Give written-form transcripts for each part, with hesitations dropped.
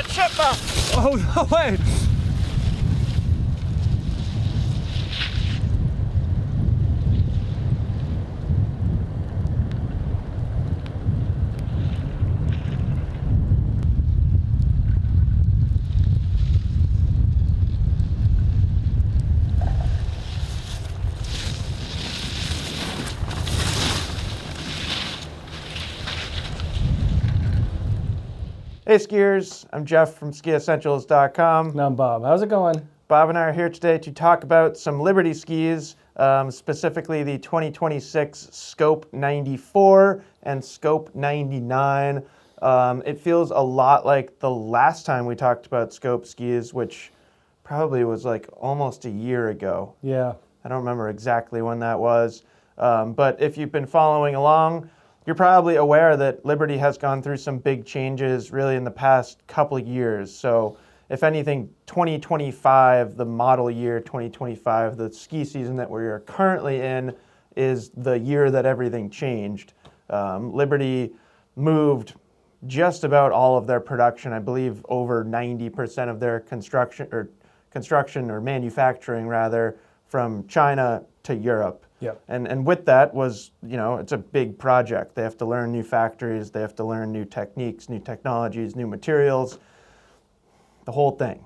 shit, Bob. Oh, no way. Hey skiers, I'm Jeff from SkiEssentials.com. And I'm Bob. How's it going? Bob and I are here today to talk about some Liberty skis, specifically the 2026 Scope 94 and Scope 99. It feels a lot like the last time we talked about Scope skis, which probably was like almost a year ago. Yeah. I don't remember exactly when that was, but if you've been following along, you're probably aware that Liberty has gone through some big changes really in the past couple of years. So if anything, 2025, the model year 2025, the ski season that we are currently in, is the year that everything changed. Liberty moved just about all of their production, I believe over 90% of their construction or manufacturing rather, from China to Europe. Yep. And with that was, it's a big project. They have to learn new factories, they have to learn new techniques, new technologies, new materials, the whole thing.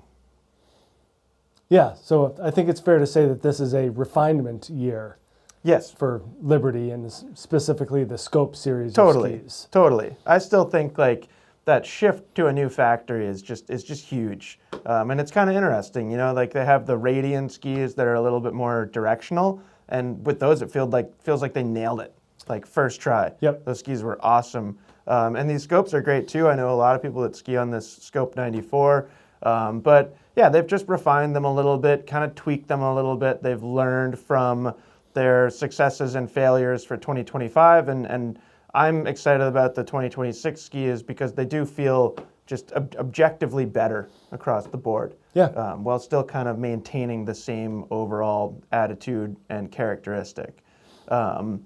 Yeah, so I think it's fair to say that this is a refinement year. Yes. For Liberty and specifically the Scope series of skis. Totally. I still think like that shift to a new factory is just huge. And it's kind of interesting, like they have the Radian skis that are a little bit more directional. And with those, it feels like they nailed it, like first try. Yep. Those skis were awesome. And these scopes are great too. I know a lot of people that ski on this Scope 94. But yeah, they've just refined them a little bit, kind of tweaked them a little bit. They've learned from their successes and failures for 2025. And I'm excited about the 2026 skis because they do feel just objectively better across the board. Yeah. While still kind of maintaining the same overall attitude and characteristic. The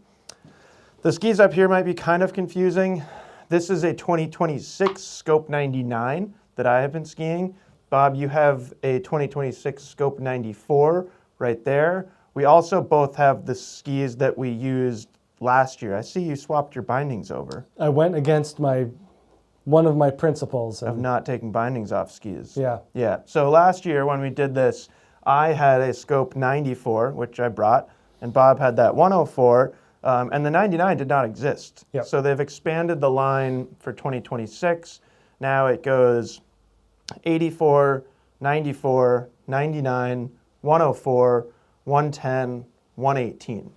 skis up here might be kind of confusing. This is a 2026 Scope 99 that I have been skiing. Bob, you have a 2026 Scope 94 right there. We also both have the skis that we used last year. I see you swapped your bindings over. I went against one of my principles. Of not taking bindings off skis. Yeah. Yeah. So last year when we did this, I had a Scope 94, which I brought, and Bob had that 104, and the 99 did not exist. Yep. So they've expanded the line for 2026. Now it goes 84, 94, 99, 104, 110, 118.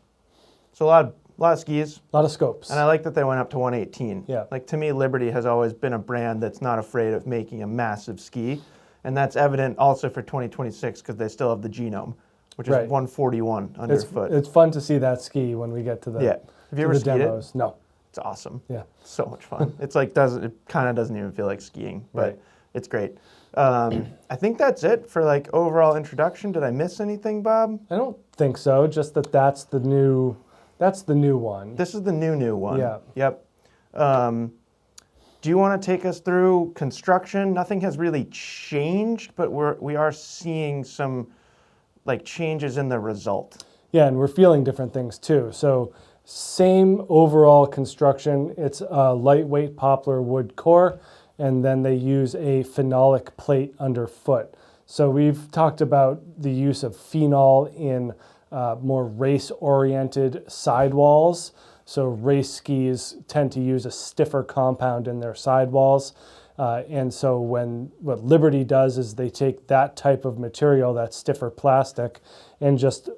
So a lot of skis. A lot of scopes. And I like that they went up to 118. Yeah. Like to me, Liberty has always been a brand that's not afraid of making a massive ski. And that's evident also for 2026 because they still have the Genome, which is 141 underfoot. It's fun to see that ski when we get to the, Have you ever skied demos. It? No. It's awesome. Yeah. So much fun. It's like it kind of doesn't even feel like skiing, but it's great. I think that's it for like overall introduction. Did I miss anything, Bob? I don't think so. Just that's the new one. This is the new one. Yeah. Yep. Do you want to take us through construction? Nothing has really changed, but we are seeing some like changes in the result. Yeah, and we're feeling different things too. So same overall construction. It's a lightweight poplar wood core, and then they use a phenolic plate underfoot. So we've talked about the use of phenol in more race-oriented sidewalls. So race skis tend to use a stiffer compound in their sidewalls. And so what Liberty does is they take that type of material, that stiffer plastic, and just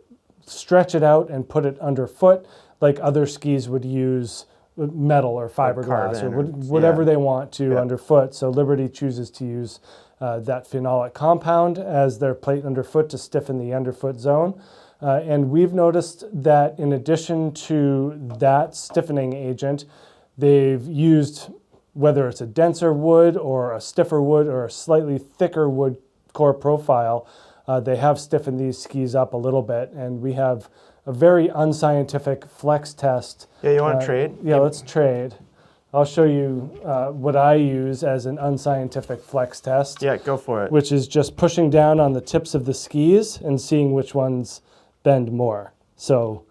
stretch it out and put it underfoot like other skis would use metal or fiberglass or whatever they want to underfoot. So Liberty chooses to use that phenolic compound as their plate underfoot to stiffen the underfoot zone. And we've noticed that in addition to that stiffening agent, they've used, whether it's a denser wood or a stiffer wood or a slightly thicker wood core profile, they have stiffened these skis up a little bit. And we have a very unscientific flex test. Yeah, you want to trade? Yeah, let's trade. I'll show you what I use as an unscientific flex test. Yeah, go for it. Which is just pushing down on the tips of the skis and seeing which ones bend more. So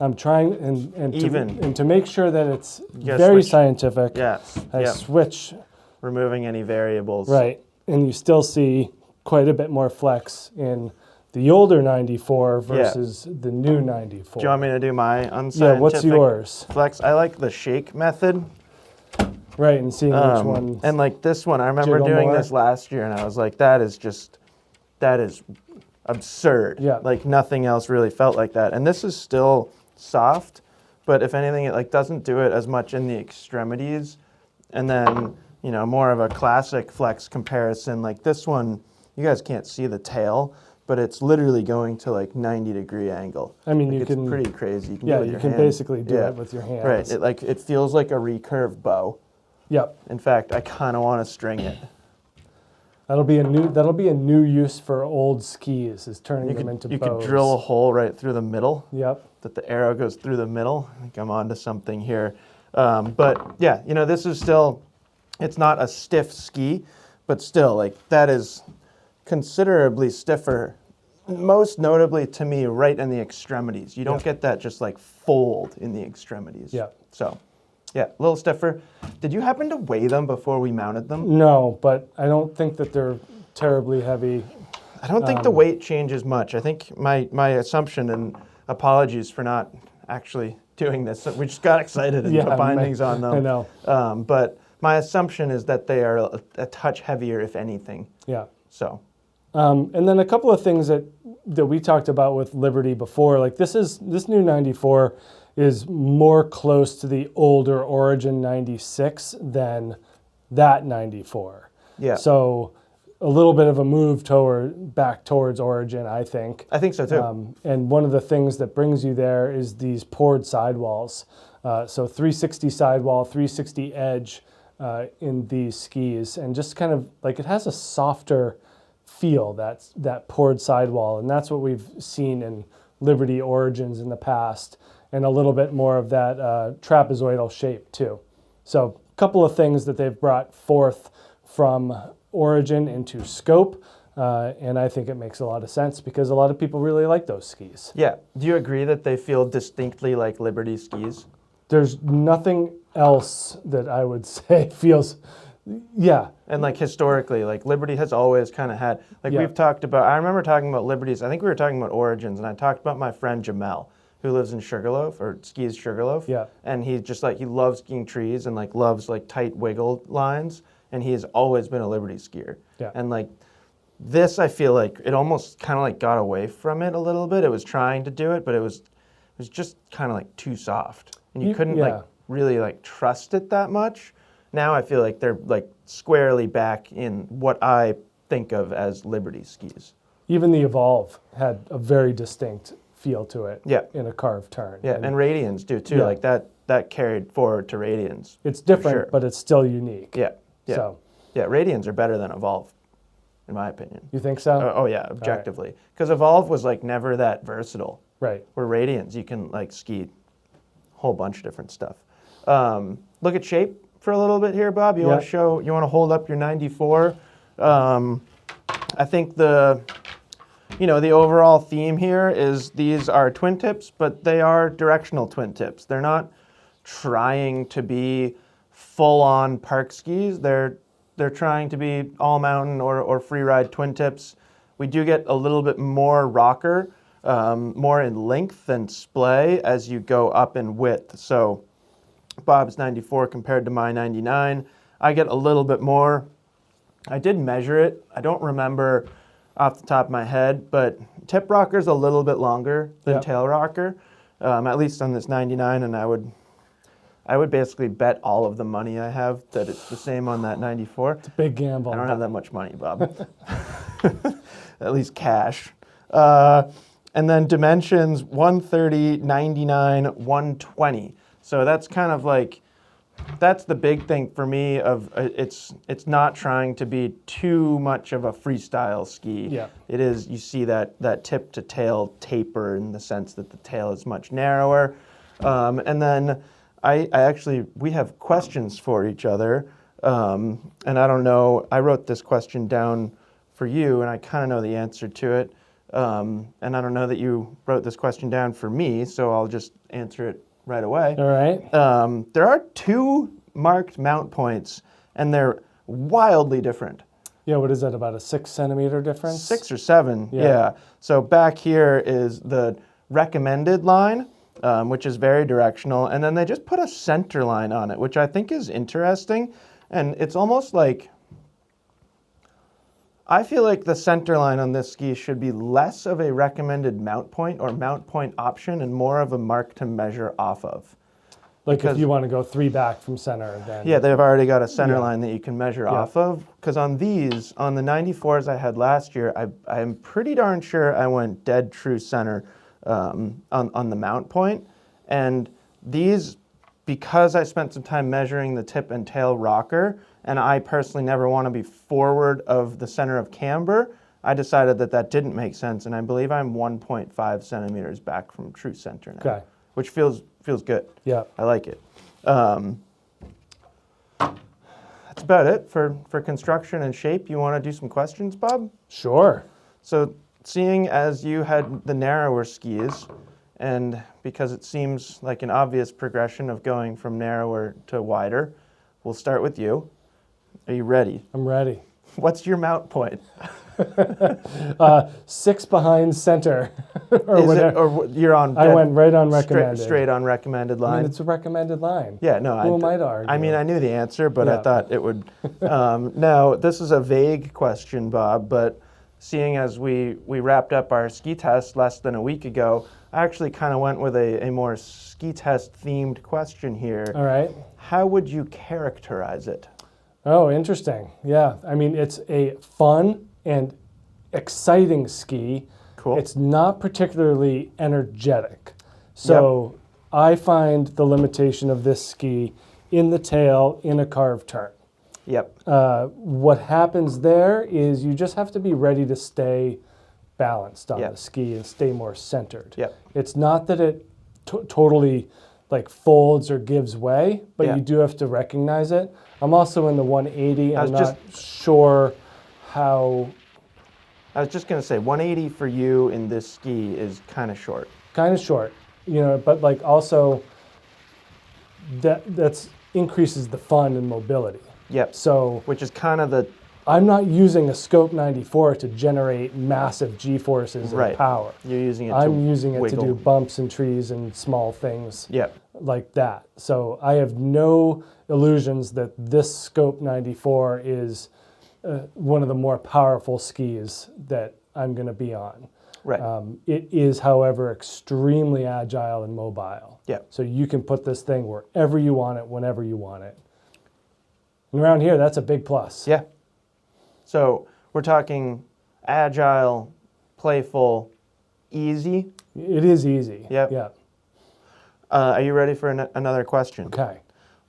I'm trying, and to make sure that it's very scientific, yes. I switch. Removing any variables. Right, and you still see quite a bit more flex in the older 94 versus the new 94. Do you want me to do my unscientific Yeah, what's yours? flex? I like the shake method. Right, and seeing which one. And like this one, I remember doing this last year, and I was like, that is absurd. Yeah. Like nothing else really felt like that. And this is still soft, but if anything, it like doesn't do it as much in the extremities. And then, you know, more of a classic flex comparison. Like this one, you guys can't see the tail, but it's literally going to like 90-degree angle. I mean, like you can. It's pretty crazy. You can Yeah, do it with you your can hand. basically do it with your hands. Right. It feels like a recurve bow. Yep. In fact, I kind of want to string it. That'll be a new use for old skis, is turning them into bows. You could drill a hole right through the middle. Yep. That the arrow goes through the middle. I think I'm onto something here. But yeah, you know, this is still, it's not a stiff ski, but still, like that is considerably stiffer. Most notably to me, right in the extremities. You don't get that just like fold in the extremities. Yeah. So, yeah, a little stiffer. Did you happen to weigh them before we mounted them? No, but I don't think that they're terribly heavy. I don't think the weight changes much. I think my assumption, and apologies for not actually doing this, we just got excited and put bindings on them. I know. But my assumption is that they are a touch heavier, if anything. Yeah. So. And then a couple of things that we talked about with Liberty before, like this new 94 is more close to the older Origin 96 than that 94. Yeah. So a little bit of a move back towards Origin, I think. I think so too. And one of the things that brings you there is these poured sidewalls. So 360 sidewall, 360 edge in these skis, and just kind of like it has a softer feel, that poured sidewall, and that's what we've seen in Liberty Origins in the past, and a little bit more of that trapezoidal shape too. So a couple of things that they've brought forth from Origin into Scope, and I think it makes a lot of sense because a lot of people really like those skis. Yeah. Do you agree that they feel distinctly like Liberty skis? There's nothing else that I would say feels. Yeah. And like historically, like Liberty has always kind of had, like we've talked about, I remember talking about Liberties, I think we were talking about Origins, and I talked about my friend Jamel, who lives in Sugarloaf, or skis Sugarloaf. Yeah. And he's just like, he loves skiing trees and like loves like tight wiggle lines, and he has always been a Liberty skier. Yeah. And like this, I feel like it almost kind of like got away from it a little bit. It was trying to do it, but it was just kind of like too soft. And you couldn't like really like trust it that much. Now I feel like they're like squarely back in what I think of as Liberty skis. Even the Evolve had a very distinct feel to it. Yeah. In a carved turn. Yeah, and Radians do too. Yeah. Like that carried forward to Radians. It's different, sure. but it's still unique. Yeah. Yeah. So. Yeah, Radians are better than Evolve, in my opinion. You think so? Oh yeah, objectively. Because Evolve was like never that versatile. Right. Where Radians, you can like ski a whole bunch of different stuff. Look at shape for a little bit here, Bob. You want to hold up your 94. I think the overall theme here is these are twin tips, but they are directional twin tips. They're not trying to be full-on park skis. They're trying to be all mountain or free ride twin tips. We do get a little bit more rocker, more in length than splay as you go up in width. So Bob's 94 compared to my 99. I get a little bit more. I did measure it. I don't remember off the top of my head, but tip rocker's a little bit longer than tail rocker, at least on this 99, and I would basically bet all of the money I have that it's the same on that 94. It's a big gamble. I don't have that much money, Bob. At least cash. And then dimensions 130, 99, 120. So that's kind of like, that's the big thing for me of it's not trying to be too much of a freestyle ski. Yeah. It is, you see that tip to tail taper in the sense that the tail is much narrower. And then I actually, we have questions for each other. And I don't know, I wrote this question down for you, and I kind of know the answer to it. And I don't know that you wrote this question down for me, so I'll just answer it right away. All right. There are 2 marked mount points, and they're wildly different. Yeah, what is that, about a 6 centimeter difference? 6 or 7, yeah. So back here is the recommended line, which is very directional, and then they just put a center line on it, which I think is interesting. And it's almost like, I feel like the center line on this ski should be less of a recommended mount point or mount point option and more of a mark to measure off of. Like because- if you want to go 3 back from center, then... Yeah, they've already got a center line that you can measure off of. Because on these, on the 94s I had last year, I'm pretty darn sure I went dead true center on the mount point. And these, because I spent some time measuring the tip and tail rocker, and I personally never want to be forward of the center of camber, I decided that that didn't make sense, and I believe I'm 1.5 centimeters back from true center now, Okay. which feels good. Yeah. I like it. That's about it for construction and shape. You want to do some questions, Bob? Sure. So seeing as you had the narrower skis, and because it seems like an obvious progression of going from narrower to wider, we'll start with you. Are you ready? I'm ready. What's your mount point? 6 behind center. Or Is it, whatever. or you're on? I went right on straight, recommended. straight on recommended line. I mean, it's a recommended line. Yeah, no. Who am I to argue? I mean, I knew the answer, but I Yeah. thought it would. Now, this is a vague question, Bob, but seeing as we wrapped up our ski test less than a week ago, I actually kind of went with a more ski test themed question here. All right. How would you characterize it? Oh, interesting. Yeah. I mean, it's a fun and exciting ski. Cool. It's not particularly energetic. So I find the limitation of this ski in the tail in a carved turn. Yep. What happens there is you just have to be ready to stay balanced on Yep. the ski and stay more centered. Yep. It's not that it totally like folds or gives way, but Yeah. you do have to recognize it. I'm also in the 180. I'm was not sure how, I was just going to say 180 for you in this ski is kind of short. kind of short, you know, but like also that's increases the fun and mobility. Yep. So Which is kind of the I'm not using a Scope 94 to generate massive G-forces and Right. power. you're using it. I'm using it to wiggle. do bumps and trees and small things Yep. like that. So I have no illusions that this Scope 94 is one of the more powerful skis that I'm going to be on. Right. It is, however, extremely agile and mobile. Yep. So you can put this thing wherever you want it, whenever you want it. And around here, that's a big plus. Yeah. So we're talking agile, playful, easy. It is easy. Yep. Yeah. Are you ready for another question? Okay.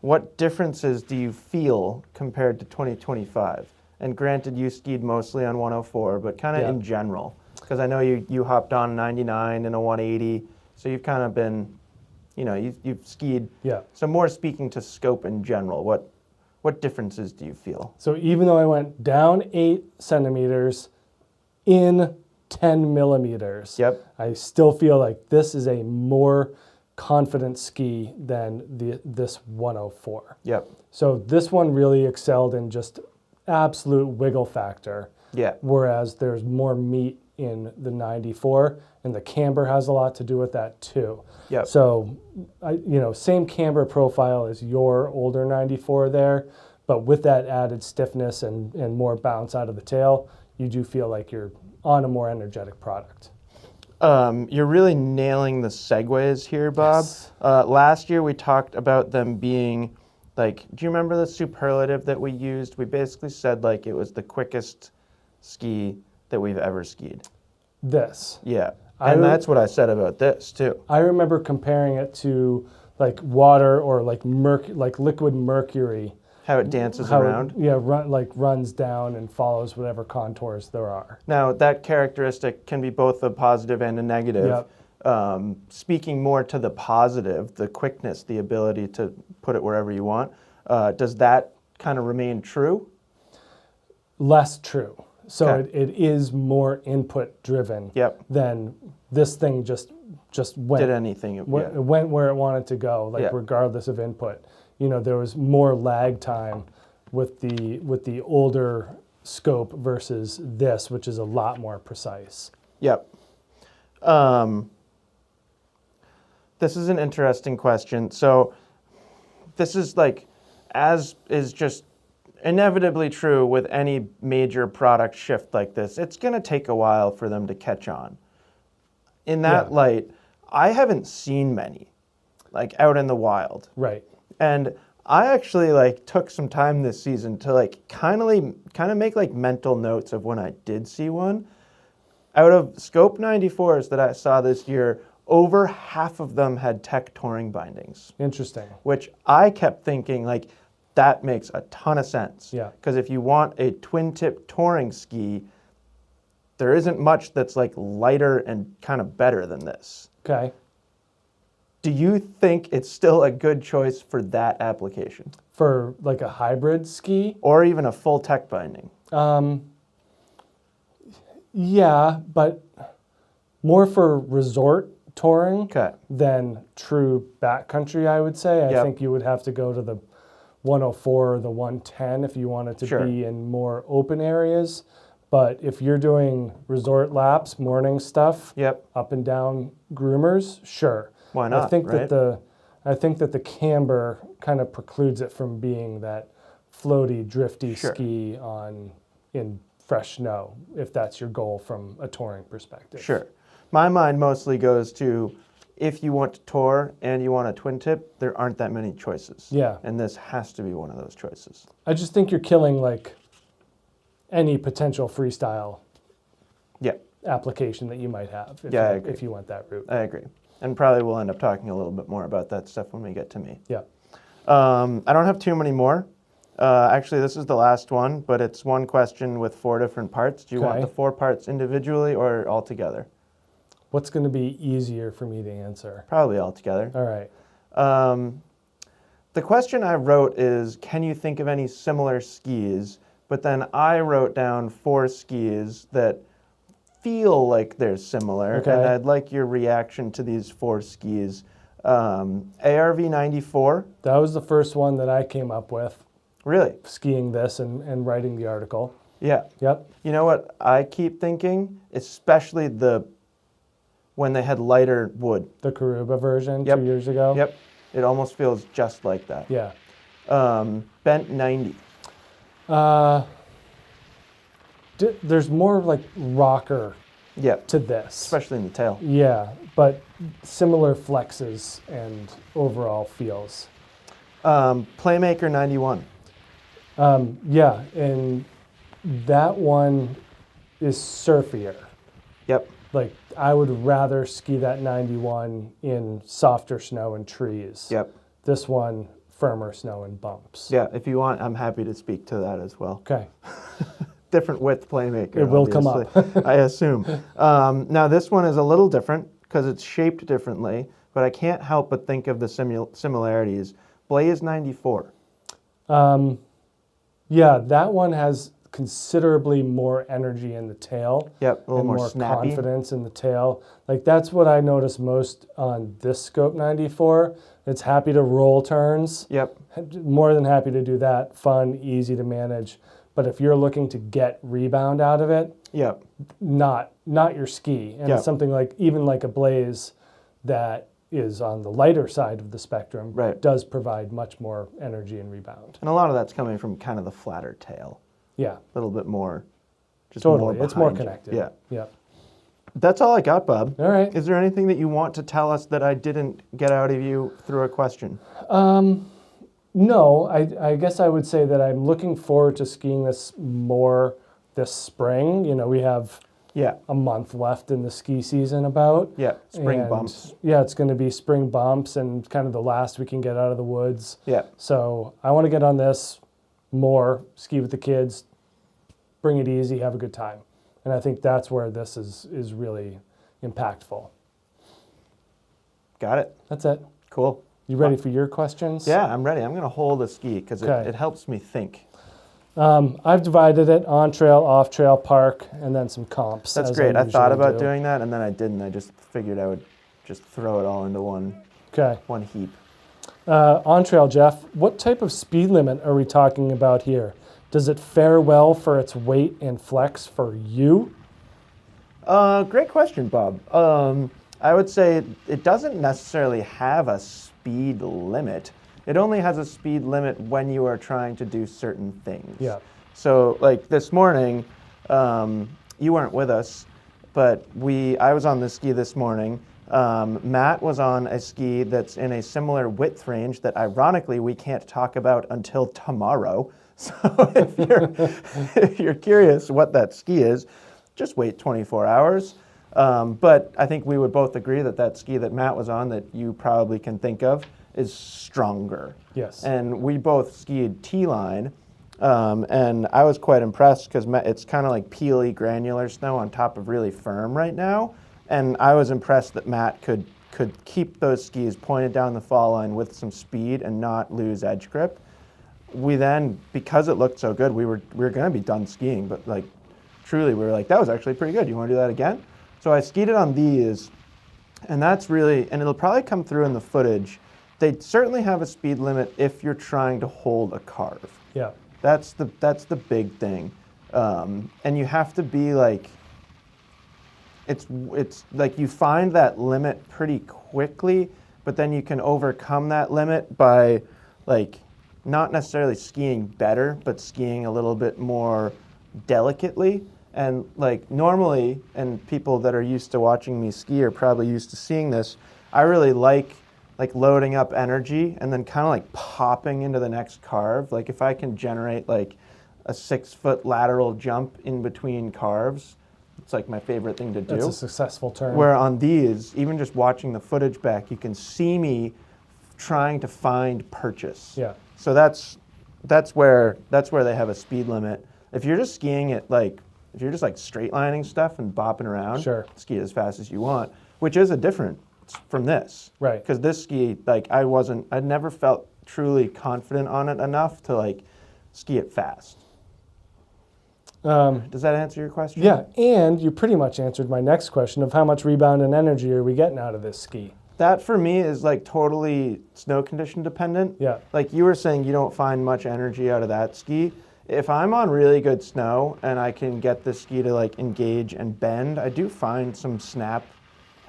What differences do you feel compared to 2025? And granted, you skied mostly on 104, but kind of Yeah. in general. Because I know you hopped on 99 and a 180, so you've kind of been, you've skied. Yeah. So more speaking to scope in general, what differences do you feel? So even though I went down 8 centimeters in 10 millimeters, Yep. I still feel like this is a more confident ski than this 104. Yep. So this one really excelled in just absolute wiggle factor, Yeah. whereas there's more meat in the 94, and the camber has a lot to do with that too. Yep. So, same camber profile as your older 94 there, but with that added stiffness and more bounce out of the tail, you do feel like you're on a more energetic product. You're really nailing the segues here, Bob. Yes. Last year we talked about them being like, do you remember the superlative that we used? We basically said like it was the quickest ski that we've ever skied. This. Yeah. And that's what I said about this too. I remember comparing it to like water or like liquid mercury. How it dances How around. it, runs down and follows whatever contours there are. Now, that characteristic can be both a positive and a negative. Yep. speaking more to the positive, the quickness, the ability to put it wherever you want, does that kind of remain true? Less true. So Okay. it is more input driven Yep. than this thing just went. Did anything? It went where it wanted to go, like Yeah. regardless of input. There was more lag time with the older scope versus this, which is a lot more precise. Yep. This is an interesting question. So this is as is just inevitably true with any major product shift like this, it's going to take a while for them to catch on. In that light, I haven't seen many out in the wild. Right. And I actually took some time this season to kind of make mental notes of when I did see one. Out of Scope 94s that I saw this year, over half of them had tech touring bindings. Interesting. Which I kept thinking that makes a ton of sense. Yeah. Because if you want a twin tip touring ski, there isn't much that's lighter and kind of better than this. Okay. Do you think it's still a good choice for that application? For a hybrid ski? Or even a full tech binding? Yeah, but more for resort touring Okay. than true backcountry, I would say. I Yep. think you would have to go to the 104 or the 110 if you wanted to Sure. be in more open areas. But if you're doing resort laps, morning stuff, Yep. up and down groomers, sure. Why not, I think right? that the camber kind of precludes it from being that floaty, drifty Sure. ski in fresh snow, if that's your goal from a touring perspective. Sure. My mind mostly goes to if you want to tour and you want a twin tip, there aren't that many choices. Yeah. And this has to be one of those choices. I just think you're killing any potential freestyle Yeah, application that you might have I agree. if you went that route. I agree. And probably we'll end up talking a little bit more about that stuff when we get to me. Yeah. I don't have too many more. Actually, this is the last one, but it's one question with 4 different parts. Do you want Okay. the 4 parts individually or all together? What's going to be easier for me to answer? Probably all together. All right. The question I wrote is, can you think of any similar skis? But then I wrote down 4 skis that feel like they're similar, Okay. and I'd like your reaction to these 4 skis. ARV 94. That was the first one that I came up with, Really? skiing this and writing the article. Yeah. Yep. You know what I keep thinking? Especially when they had lighter wood. The Karuba version Yep. 2 years ago. Yep. It almost feels just like that. Yeah. Bent 90. There's more rocker Yep. to this. Especially in the tail. Yeah, but similar flexes and overall feels. Playmaker 91. Yeah, and that one is surfier. Yep. I would rather ski that 91 in softer snow and trees. Yep. This one, firmer snow and bumps. Yeah, if you want, I'm happy to speak to that as well. Okay. Different width playmaker. It will come obviously, I assume. Now this one is a little different because it's shaped differently, but I can't help but think of the similarities. Blaze 94. Yeah, that one has considerably more energy in the tail. Yep, a little and more snappy. confidence in the tail. That's what I noticed most on this Scope 94. It's happy to roll turns. Yep. More than happy to do that. Fun, easy to manage. But if you're looking to get rebound out of it, Yep. not your ski. And Yep. it's something even like a Blaze that is on the lighter side of the spectrum, Right. does provide much more energy and rebound. And a lot of that's coming from kind of the flatter tail. Yeah, A little bit more. Just totally. It's more behind you. connected. Yeah. Yeah. That's all I got, Bob. All right. Is there anything that you want to tell us that I didn't get out of you through a question? No, I guess I would say that I'm looking forward to skiing this more this spring. We have Yeah. a month left in the ski season about. Yeah. Spring And, bumps. Yeah, it's going to be spring bumps and kind of the last we can get out of the woods. Yeah. So I want to get on this more, ski with the kids, bring it easy, have a good time. And I think that's where this is really impactful. Got it. That's it. Cool. You ready for your questions? Yeah, I'm ready. I'm going to hold a ski because Okay. it helps me think. I've divided it on trail, off trail, park, and then some comps. That's as great. I thought usually about do. doing that, and then I didn't. I just figured I would just throw it all into Okay. one heap. On trail, Jeff, what type of speed limit are we talking about here? Does it fare well for its weight and flex for you? Great question, Bob. I would say it doesn't necessarily have a speed limit. It only has a speed limit when you are trying to do certain things. Yeah. So, like this morning, you weren't with us, but I was on the ski this morning. Matt was on a ski that's in a similar width range that, ironically, we can't talk about until tomorrow. So, if you're curious what that ski is, just wait 24 hours. But I think we would both agree that that ski that Matt was on, that you probably can think of, is stronger. Yes. And we both skied T-line, and I was quite impressed because it's kind of like peely granular snow on top of really firm right now. And I was impressed that Matt could keep those skis pointed down the fall line with some speed and not lose edge grip. We then, because it looked so good, we were going to be done skiing, but like truly we were like, that was actually pretty good. You want to do that again? So I skied it on these, and that's really, and it'll probably come through in the footage. They certainly have a speed limit if you're trying to hold a carve. Yeah. That's the big thing, and you have to be like, it's like you find that limit pretty quickly, but then you can overcome that limit by like not necessarily skiing better, but skiing a little bit more delicately. And like normally, and people that are used to watching me ski are probably used to seeing this, I really like loading up energy and then kind of like popping into the next carve. Like if I can generate like a 6-foot lateral jump in between carves, it's like my favorite thing to do. That's a successful turn. Where on these, even just watching the footage back, you can see me trying to find purchase. Yeah. So that's where they have a speed limit. If you're just skiing it like, if you're just like straight lining stuff and bopping around, Sure. ski it as fast as you want, which is a difference from this. Right. Because this ski, like I'd never felt truly confident on it enough to like ski it fast. Does that answer your question? Yeah, and you pretty much answered my next question of how much rebound and energy are we getting out of this ski? That for me is like totally snow condition dependent. Yeah. Like you were saying, you don't find much energy out of that ski. If I'm on really good snow and I can get the ski to like engage and bend, I do find some snap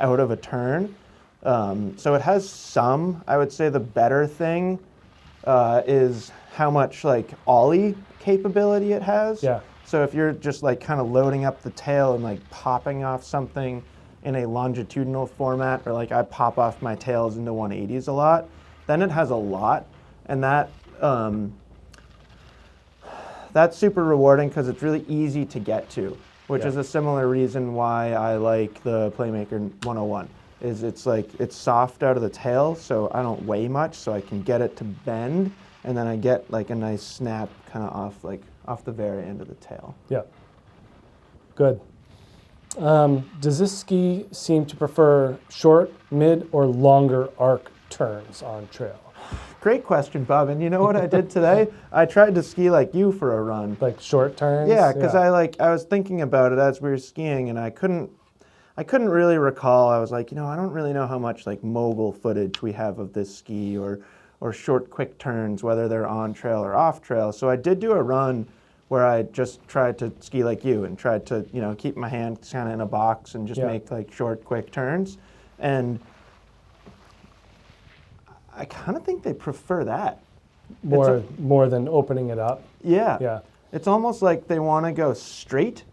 out of a turn. So it has some. I would say the better thing is how much like ollie capability it has. Yeah. So if you're just like kind of loading up the tail and like popping off something in a longitudinal format, or like I pop off my tails into 180s a lot, then it has a lot, and that's super rewarding because it's really easy to get to, which is a similar reason why I like the Playmaker 101. Is it's like it's soft out of the tail, so I don't weigh much, so I can get it to bend, and then I get like a nice snap kind of off the very end of the tail. Yeah. Good. Does this ski seem to prefer short, mid, or longer arc turns on trail? Great question, Bob. And you know what I did today? I tried to ski like you for a run. Like short turns? Yeah, because I was thinking about it as we were skiing, and I couldn't really recall. I was like, I don't really know how much like mogul footage we have of this ski or short quick turns, whether they're on trail or off trail. So I did do a run where I just tried to ski like you and tried to, keep my hand kind of in a box and just make like short quick turns. And I kind of think they prefer that. More than opening it up? Yeah. Yeah. It's almost like they want to go straight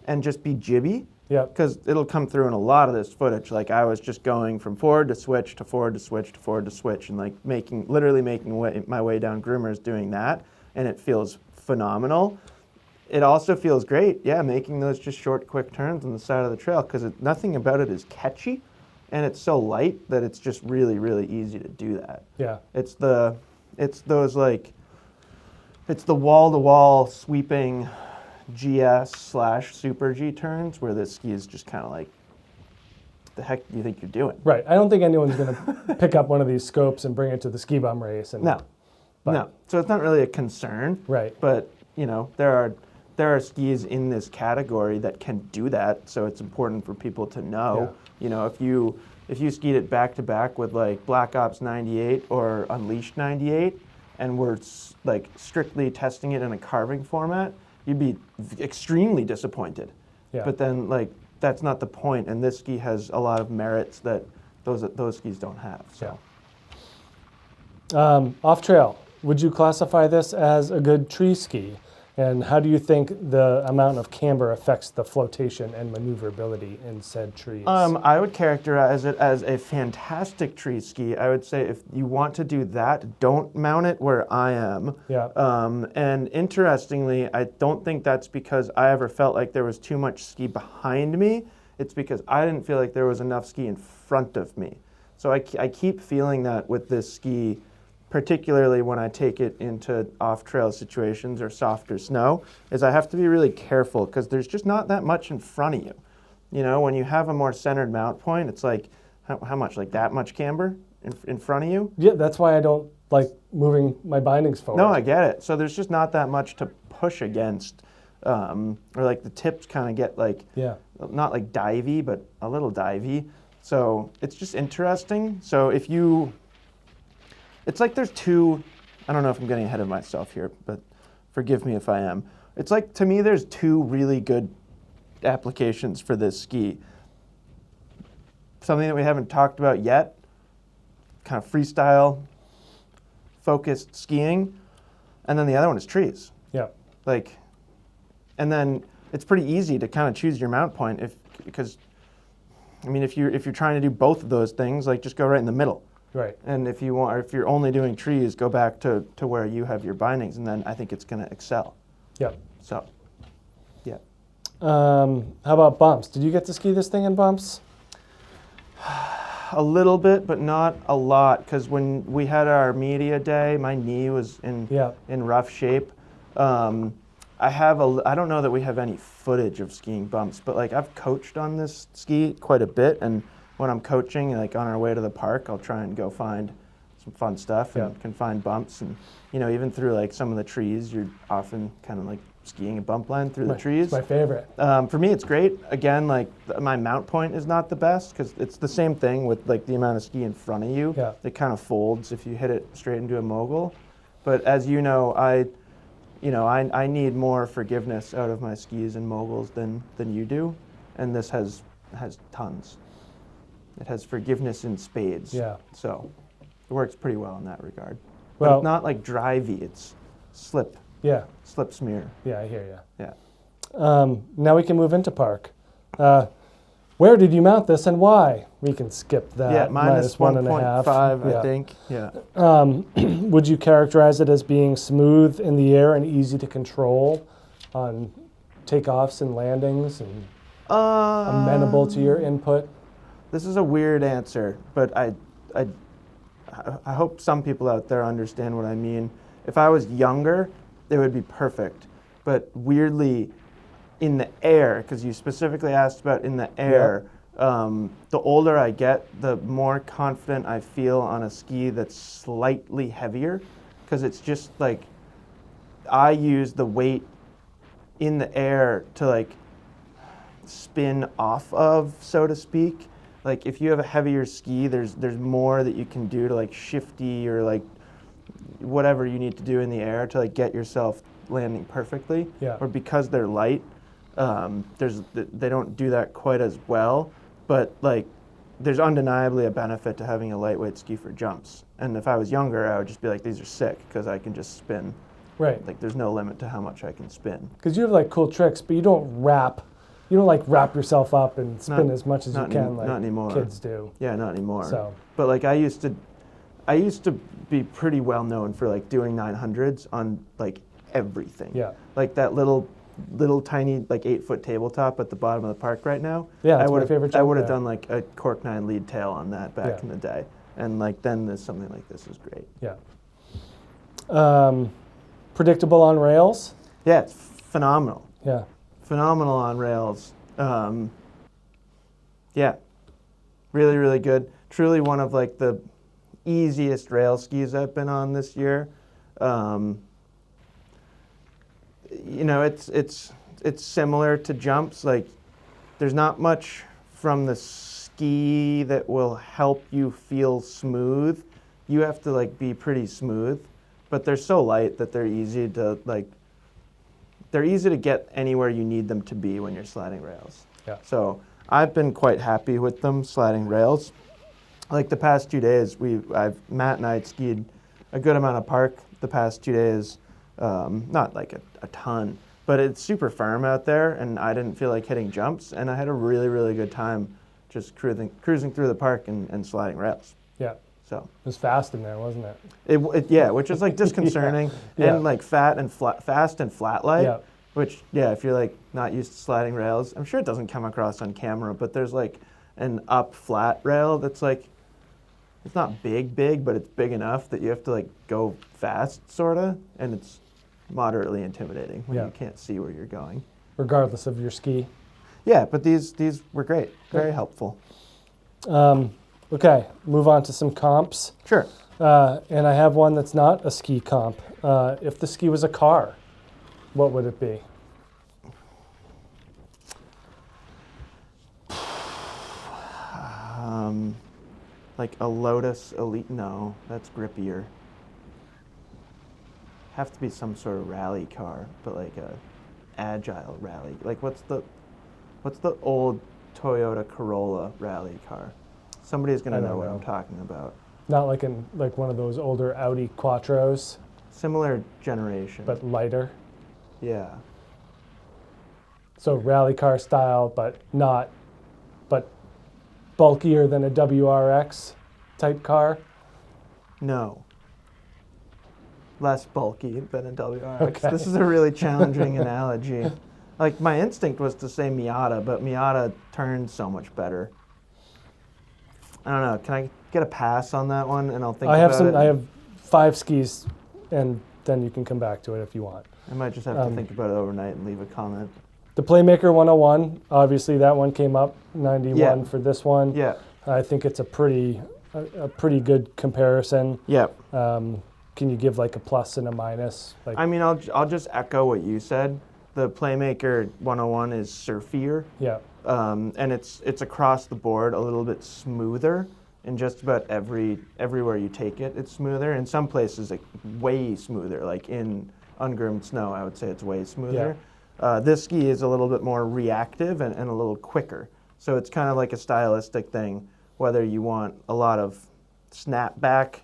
and just be jibby. Yeah. Because it'll come through in a lot of this footage. Like I was just going from forward to switch to forward to switch to forward to switch, and like literally making my way down groomers doing that, and it feels phenomenal. It also feels great, making those just short, quick turns on the side of the trail, because nothing about it is catchy, and it's so light that it's just really, really easy to do that. Yeah. It's the wall-to-wall sweeping GS/Super G turns where this ski is just kind of like, the heck do you think you're doing? Right. I don't think anyone's going to pick up one of these scopes and bring it to the ski bum race. And, No. No. So it's not really a concern. Right. But, there are skis in this category that can do that, so it's important for people to know. Yeah. If you skied it back to back with like Black Ops 98 or Unleashed 98, and we're like strictly testing it in a carving format, you'd be extremely disappointed. Yeah. But then like that's not the point, and this ski has a lot of merits that those skis don't have. So. Yeah. Off trail, would you classify this as a good tree ski? And how do you think the amount of camber affects the flotation and maneuverability in said trees? I would characterize it as a fantastic tree ski. I would say if you want to do that, don't mount it where I am. Yeah. And interestingly, I don't think that's because I ever felt like there was too much ski behind me. It's because I didn't feel like there was enough ski in front of me. So I keep feeling that with this ski, particularly when I take it into off-trail situations or softer snow, is I have to be really careful because there's just not that much in front of you. When you have a more centered mount point, it's like, how much? Like that much camber in front of you? Yeah, that's why I don't like moving my bindings forward. No, I get it. So there's just not that much to push against. Or like the tips kind of get like, not like divey, but a little divey. So it's just interesting. So it's like there's two, I don't know if I'm getting ahead of myself here, but forgive me if I am. It's like, to me, there's two really good applications for this ski. Something that we haven't talked about yet, kind of freestyle, focused skiing, and then the other one is trees. Yeah. And then it's pretty easy to kind of choose your mount point because if you're trying to do both of those things, like just go right in the middle. Right. And if you're only doing trees, go back to where you have your bindings, and then I think it's going to excel. Yep. So, yeah. How about bumps? Did you get to ski this thing in bumps? A little bit, but not a lot, because when we had our media day, my knee was in rough shape. I don't know that we have any footage of skiing bumps, but like I've coached on this ski quite a bit, and when I'm coaching, like on our way to the park, I'll try and go find some fun stuff and can find bumps. And, even through like some of the trees, you're often kind of like skiing a bump line through the trees. It's my favorite. For me, it's great. Again, like my mount point is not the best because it's the same thing with like the amount of ski in front of you. Yeah. It kind of folds if you hit it straight into a mogul. But as you know, I need more forgiveness out of my skis and moguls than you do. And this has tons. It has forgiveness in spades. Yeah. So it works pretty well in that regard. Well, but it's not like drivey, it's slip. Yeah. Slip smear. Yeah, I hear you. Yeah. Now we can move into park. Where did you mount this and why? We can skip that. Yeah, minus 1.5, I think. Yeah. Would you characterize it as being smooth in the air and easy to control on takeoffs and landings and amenable to your input? This is a weird answer, but I hope some people out there understand what I mean. If I was younger, it would be perfect. But weirdly, in the air, because you specifically asked about in the air, the older I get, the more confident I feel on a ski that's slightly heavier, because it's just like I use the weight in the air to like spin off of, so to speak. Like if you have a heavier ski, there's more that you can do to like shifty or like whatever you need to do in the air to like get yourself landing perfectly. Yeah. Or because they're light, they don't do that quite as well. But like there's undeniably a benefit to having a lightweight ski for jumps. And if I was younger, I would just be like, these are sick because I can just spin. Right. Like there's no limit to how much I can spin. Because you have like cool tricks, but you don't wrap yourself up and spin as much as you can like not anymore. Kids do. Yeah, not anymore. So. But like I used to be pretty well known for like doing 900s on like everything. Yeah. Like that little tiny like 8-foot tabletop at the bottom of the park right now. Yeah, that's my favorite jump I would have there. done like a cork 9 lead tail on that back in the day. And like then there's something like this is great. Yeah. Predictable on rails? Yeah, it's phenomenal. Yeah. Phenomenal on rails. Yeah. Really, really good. Truly one of like the easiest rail skis I've been on this year. You know, it's similar to jumps. Like, there's not much from the ski that will help you feel smooth. You have to like be pretty smooth, but they're so light that they're easy to get anywhere you need them to be when you're sliding rails. Yeah. So I've been quite happy with them sliding rails. Like the past 2 days, Matt and I had skied a good amount of park the past 2 days. Not like a ton, but it's super firm out there, and I didn't feel like hitting jumps, and I had a really, really good time just cruising through the park and sliding rails. Yeah. So It was fast in there, wasn't it? yeah, which is like disconcerting Yeah. and like fast and flat light. Yeah. Which, yeah, if you're like not used to sliding rails, I'm sure it doesn't come across on camera, but there's like an up flat rail that's like, it's not big, but it's big enough that you have to like go fast, sorta, and it's moderately intimidating when you can't see where you're going. Regardless of your ski. Yeah, but these were great, very helpful. Okay, move on to some comps. Sure. And I have one that's not a ski comp. If the ski was a car, what would it be? Like a Lotus Elite, no, that's grippier. Have to be some sort of rally car, but like a agile rally. Like what's the old Toyota Corolla rally car? Somebody's gonna know what I'm talking about. Not like one of those older Audi Quattros, Similar generation. but lighter. Yeah. So rally car style, but bulkier than a WRX type car. No. Less bulky than a WRX. Okay. This is a really challenging analogy. Like my instinct was to say Miata, but Miata turns so much better. I don't know. Can I get a pass on that one, and I'll think about it? I have 5 skis, and then you can come back to it if you want. I might just have to think about it overnight and leave a comment. The Playmaker 101, obviously that one came up 91 for this one. Yeah. I think it's a pretty good comparison. Yeah. Can you give like a plus and a minus? Like, I mean, I'll just echo what you said. The Playmaker 101 is surfier. yeah, And it's across the board a little bit smoother. In just about everywhere you take it, it's smoother. In some places, like way smoother. Like in ungroomed snow, I would say it's way smoother. This ski is a little bit more reactive and a little quicker. So it's kind of like a stylistic thing, whether you want a lot of snapback,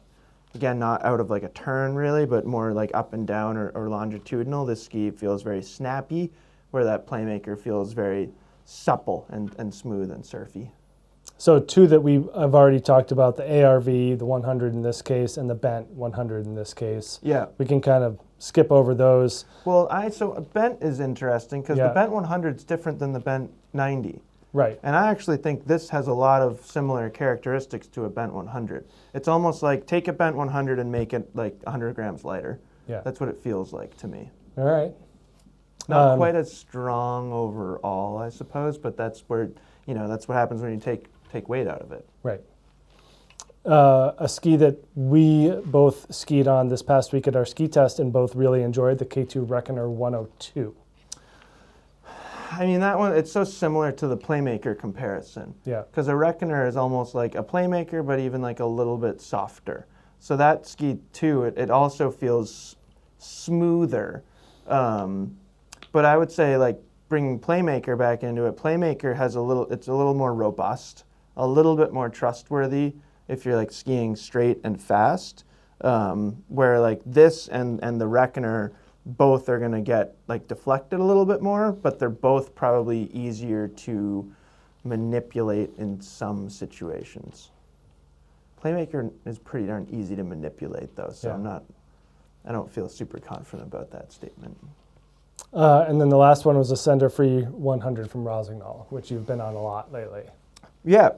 again, not out of like a turn really, but more like up and down or longitudinal. This ski feels very snappy, where that Playmaker feels very supple and smooth and surfy. So 2 that I've already talked about, the ARV, the 100 in this case, and the Bent 100 in this case. Yeah. We can kind of skip over those. Well, so a Bent is interesting because the Bent 100 is different than the Bent 90. Right. And I actually think this has a lot of similar characteristics to a Bent 100. It's almost like take a Bent 100 and make it like 100 grams lighter. Yeah. That's what it feels like to me. All right. Not quite as strong overall, I suppose, but that's where, that's what happens when you take weight out of it. Right. A ski that we both skied on this past week at our ski test and both really enjoyed, the K2 Reckoner 102. I mean, that one, it's so similar to the Playmaker comparison. Yeah. Because a Reckoner is almost like a Playmaker, but even like a little bit softer. So that ski, too, it also feels smoother. But I would say, like, bringing Playmaker back into it, Playmaker has it's a little more robust, a little bit more trustworthy if you're, like, skiing straight and fast. Where, like, this and the Reckoner, both are going to get like deflected a little bit more, but they're both probably easier to manipulate in some situations. Playmaker is pretty darn easy to manipulate though, so I don't feel super confident about that statement. And then the last one was a Sender Free 100 from Rosignol, which you've been on a lot lately. Yeah,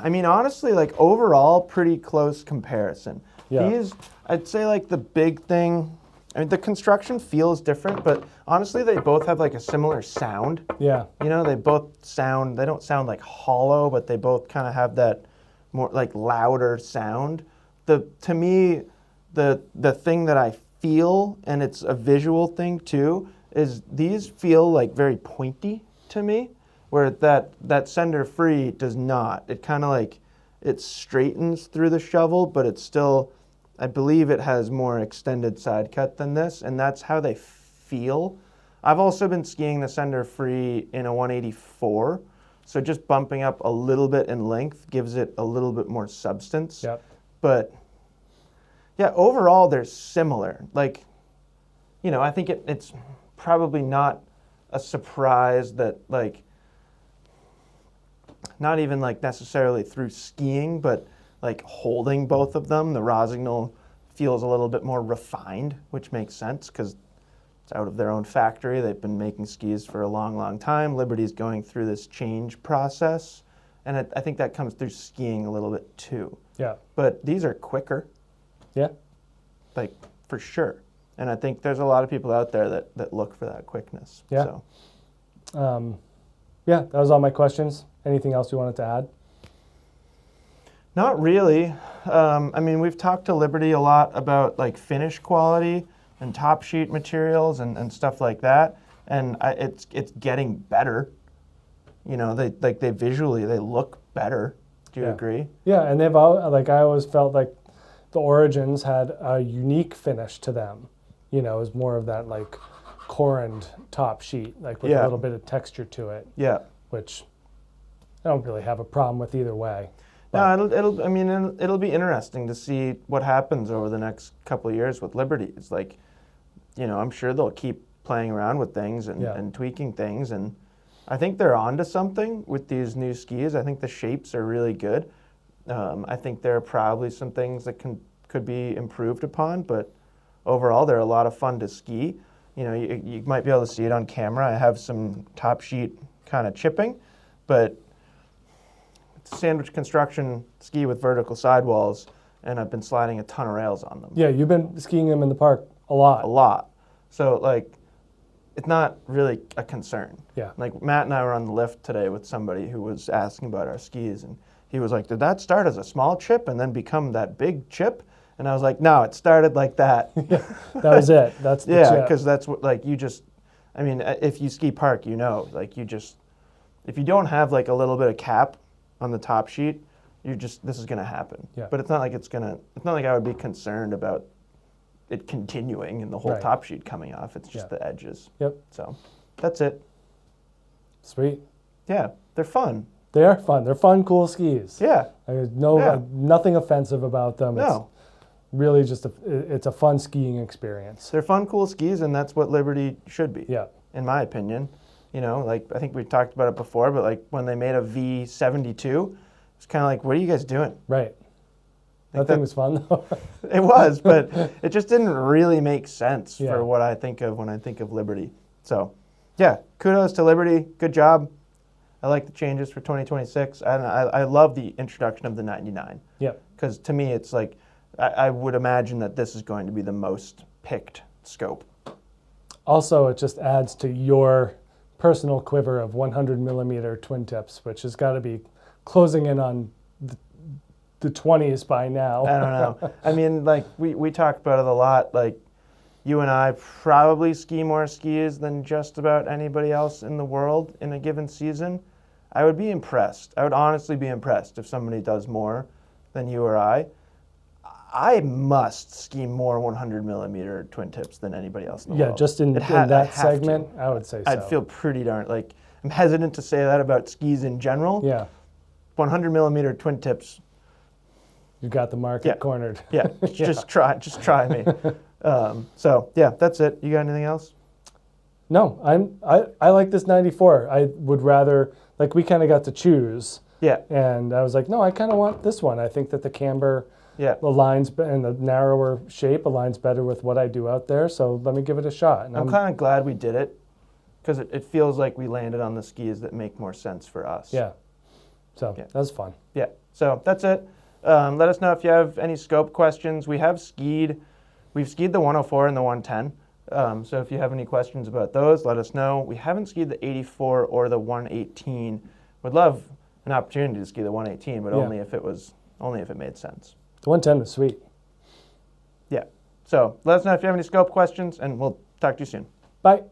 honestly, like overall, pretty close comparison. Yeah. I'd say like the big thing, I mean, the construction feels different, but honestly, they both have like a similar sound. Yeah. You know, they don't sound like hollow, but they both kind of have that more like louder sound. To me, the thing that I feel, and it's a visual thing too, is these feel like very pointy to me, where that Sender Free does not. It kind of like, it straightens through the shovel, but it's still, I believe it has more extended side cut than this, and that's how they feel. I've also been skiing the Sender Free in a 184, so just bumping up a little bit in length gives it a little bit more substance. Yep. But yeah, overall they're similar. Like, you know, I think it's probably not a surprise that, like, not even like necessarily through skiing, but like holding both of them, the Rossignol feels a little bit more refined, which makes sense because it's out of their own factory. They've been making skis for a long, long time. Liberty's going through this change process, and I think that comes through skiing a little bit too. Yeah. But these are quicker. Yeah. Like, for sure. And I think there's a lot of people out there that look for that quickness. Yeah. So. Yeah, that was all my questions. Anything else you wanted to add? Not really. I mean, we've talked to Liberty a lot about like finish quality and top sheet materials and stuff like that. And it's getting better. You know, they visually, they look better. Do you agree? Yeah, and they've all, like, I always felt like the Origins had a unique finish to them. You know, it was more of that like corand top sheet, like with a little bit of texture to it. Yeah. Which I don't really have a problem with either way. No, it'll be interesting to see what happens over the next couple of years with Liberty. It's like, you know, I'm sure they'll keep playing around with things and tweaking things, and I think they're onto something with these new skis. I think the shapes are really good. I think there are probably some things that could be improved upon, but overall they're a lot of fun to ski. You know, you might be able to see it on camera. I have some top sheet kind of chipping, but it's a sandwich construction ski with vertical sidewalls, and I've been sliding a ton of rails on them. Yeah, you've been skiing them in the park a lot. A lot. So, like, it's not really a concern. Yeah. Like, Matt and I were on the lift today with somebody who was asking about our skis, and he was like, did that start as a small chip and then become that big chip? And I was like, no, it started like that. Yeah, that was it. That's the chip. Because that's what, like, you just, I mean, if you ski park, you know, like, you just, if you don't have, like, a little bit of cap on the top sheet, this is going to happen. Yeah. But it's not like it's not like I would be concerned about it continuing and the whole top sheet coming off. It's just the edges. Yep. So that's it. Sweet. Yeah, they're fun. They are fun. They're fun, cool skis. Yeah. Nothing offensive about them. No. It's really just it's a fun skiing experience. They're fun, cool skis, and that's what Liberty should be. Yeah. In my opinion. You know, like, I think we talked about it before, but like when they made a V72, it's kind of like, what are you guys doing? Right. That thing was fun though. It was, but it just didn't really make sense Yeah. for what I think of when I think of Liberty. So, yeah, kudos to Liberty. Good job. I like the changes for 2026. And I love the introduction of the 99. Yeah. Because to me, it's like, I would imagine that this is going to be the most picked scope. Also, it just adds to your personal quiver of 100 millimeter twin tips, which has got to be closing in on the 20s by now. I don't know. I mean, like, we talked about it a lot. Like, you and I probably ski more skis than just about anybody else in the world in a given season. I would be impressed. I would honestly be impressed if somebody does more than you or I. I must ski more 100 millimeter twin tips than anybody else in the world. Yeah, just in that segment, I would say so. I'd feel pretty darn, like, I'm hesitant to say that about skis in general. Yeah. 100 millimeter twin tips. You got the market cornered. Yeah, just try me. So yeah, that's it. You got anything else? No, I like this 94. I would rather, like, we kind of got to choose. Yeah. And I was like, no, I kind of want this one. I think that the camber aligns and the narrower shape aligns better with what I do out there. So let me give it a shot. And I'm kind of glad we did it because it feels like we landed on the skis that make more sense for us. Yeah. So that was fun. Yeah. So that's it. Let us know if you have any scope questions. We have skied We've skied the 104 and the 110. So if you have any questions about those, let us know. We haven't skied the 84 or the 118. Would love an opportunity to ski the 118, but only if it made sense. The 110 was sweet. Yeah. So let us know if you have any scope questions, and we'll talk to you soon. Bye.